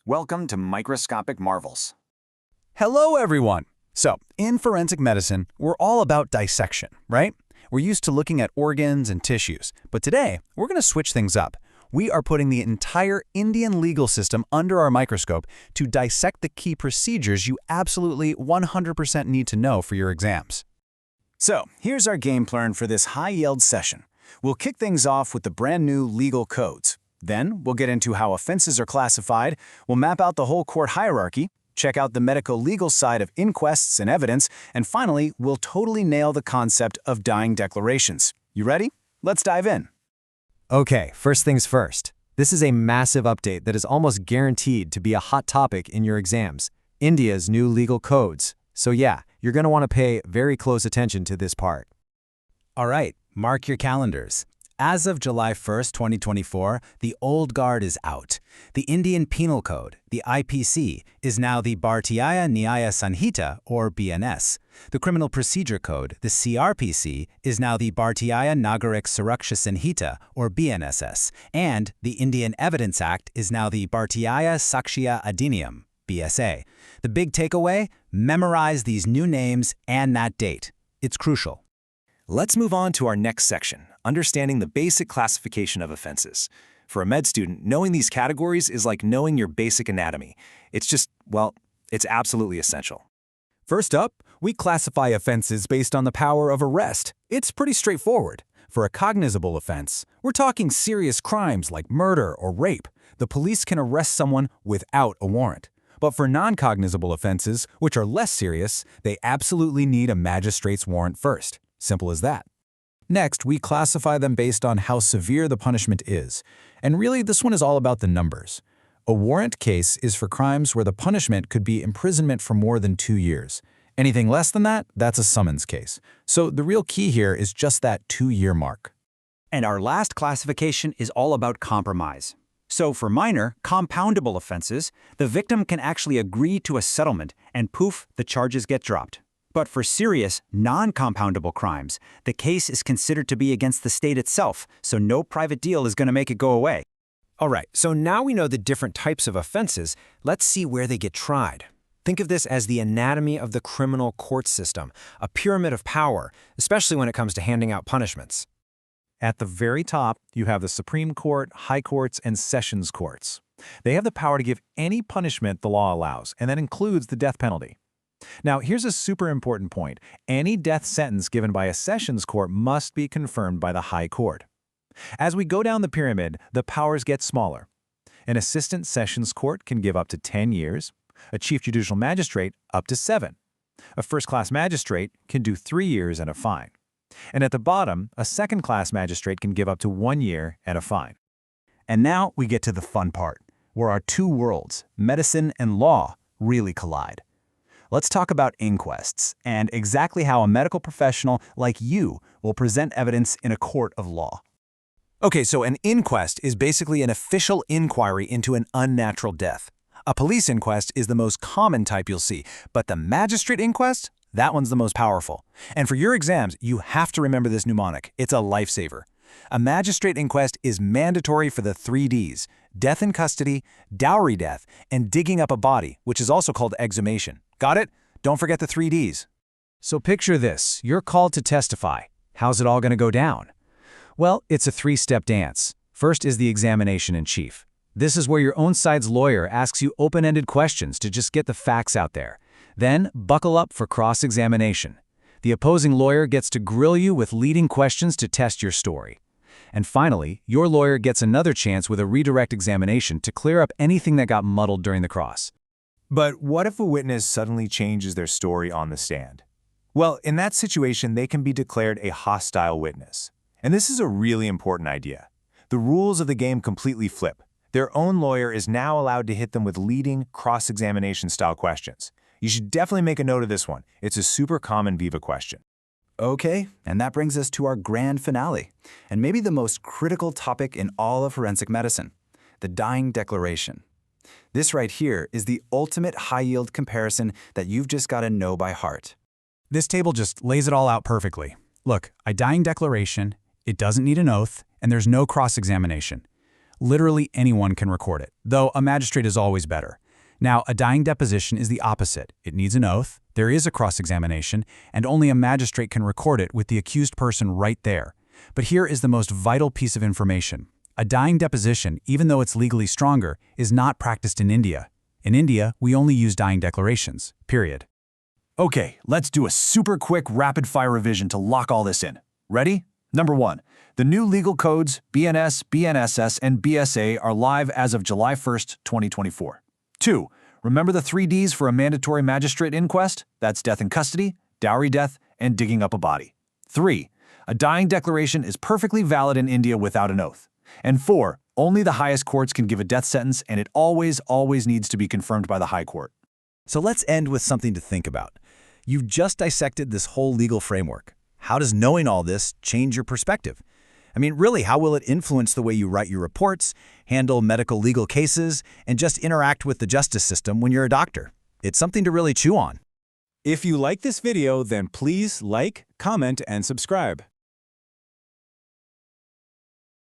Welcome to Microscopic Marvels. Hello, everyone! So, in forensic medicine, we're all about dissection, right? We're used to looking at organs and tissues, but today, we're going to switch things up. We are putting the entire Indian legal system under our microscope to dissect the key procedures you absolutely 100% need to know for your exams. So, here's our game plan for this high-yield session. We'll kick things off with the brand new legal codes. Then, we'll get into how offenses are classified, we'll map out the whole court hierarchy, check out the medico-legal side of inquests and evidence, and finally, we'll totally nail the concept of dying declarations. You ready? Let's dive in. Okay, first things first. This is a massive update that is almost guaranteed to be a hot topic in your exams. India's new legal codes. So yeah, you're going to want to pay very close attention to this part. All right, mark your calendars. As of July 1st, 2024, the old guard is out. The Indian Penal Code, the IPC, is now the Bharatiya Nyaya Sanhita, or BNS. The Criminal Procedure Code, the CRPC, is now the Bharatiya Nagarik Suraksha Sanhita, or BNSS. And the Indian Evidence Act is now the Bharatiya Sakshya Adhiniyam, BSA. The big takeaway? Memorize these new names and that date. It's crucial. Let's move on to our next section, understanding the basic classification of offenses. For a med student, knowing these categories is like knowing your basic anatomy. It's just, well, it's absolutely essential. First up, we classify offenses based on the power of arrest. It's pretty straightforward. For a cognizable offense, we're talking serious crimes like murder or rape. The police can arrest someone without a warrant. But for non-cognizable offenses, which are less serious, they absolutely need a magistrate's warrant first. Simple as that. Next, we classify them based on how severe the punishment is. And really, this one is all about the numbers. A warrant case is for crimes where the punishment could be imprisonment for more than 2 years. Anything less than that, that's a summons case. So the real key here is just that 2-year mark. And our last classification is all about compromise. So for minor, compoundable offenses, the victim can actually agree to a settlement and poof, the charges get dropped. But for serious, non-compoundable crimes, the case is considered to be against the state itself, so no private deal is going to make it go away. All right, so now we know the different types of offenses, let's see where they get tried. Think of this as the anatomy of the criminal court system, a pyramid of power, especially when it comes to handing out punishments. At the very top, you have the Supreme Court, High Courts, and Sessions Courts. They have the power to give any punishment the law allows, and that includes the death penalty. Now, here's a super important point. Any death sentence given by a Sessions Court must be confirmed by the High Court. As we go down the pyramid, the powers get smaller. An Assistant Sessions Court can give up to 10 years, a Chief Judicial Magistrate up to 7. A First-Class Magistrate can do 3 years and a fine. And at the bottom, a Second-Class Magistrate can give up to 1 year and a fine. And now we get to the fun part, where our two worlds, medicine and law, really collide. Let's talk about inquests and exactly how a medical professional like you will present evidence in a court of law. Okay, so an inquest is basically an official inquiry into an unnatural death. A police inquest is the most common type you'll see, but the magistrate inquest, that one's the most powerful. And for your exams, you have to remember this mnemonic. It's a lifesaver. A magistrate inquest is mandatory for the 3 Ds: death in custody, dowry death, and digging up a body, which is also called exhumation. Got it? Don't forget the 3 Ds. So picture this, you're called to testify. How's it all going to go down? Well, it's a 3-step dance. First is the examination in chief. This is where your own side's lawyer asks you open-ended questions to just get the facts out there. Then, buckle up for cross-examination. The opposing lawyer gets to grill you with leading questions to test your story. And finally, your lawyer gets another chance with a redirect examination to clear up anything that got muddled during the cross. But what if a witness suddenly changes their story on the stand? Well, in that situation, they can be declared a hostile witness. And this is a really important idea. The rules of the game completely flip. Their own lawyer is now allowed to hit them with leading cross-examination style questions. You should definitely make a note of this one. It's a super common Viva question. Okay, and that brings us to our grand finale, and maybe the most critical topic in all of forensic medicine, the dying declaration. This right here is the ultimate high-yield comparison that you've just got to know by heart. This table just lays it all out perfectly. Look, a dying declaration, it doesn't need an oath, and there's no cross-examination. Literally anyone can record it, though a magistrate is always better. Now, a dying deposition is the opposite. It needs an oath, there is a cross-examination, and only a magistrate can record it with the accused person right there. But here is the most vital piece of information. A dying deposition, even though it's legally stronger, is not practiced in India. In India, we only use dying declarations, period. Okay, let's do a super quick rapid-fire revision to lock all this in. Ready? Number 1. The new legal codes, BNS, BNSS, and BSA are live as of July 1st, 2024. 2. Remember the 3 Ds for a mandatory magistrate inquest? That's death in custody, dowry death, and digging up a body. 3. A dying declaration is perfectly valid in India without an oath. And 4. Only the highest courts can give a death sentence, and it always needs to be confirmed by the High Court. So let's end with something to think about. You've just dissected this whole legal framework. How does knowing all this change your perspective? I mean, really, how will it influence the way you write your reports, handle medical legal cases, and just interact with the justice system when you're a doctor? It's something to really chew on. If you like this video, then please like, comment, and subscribe.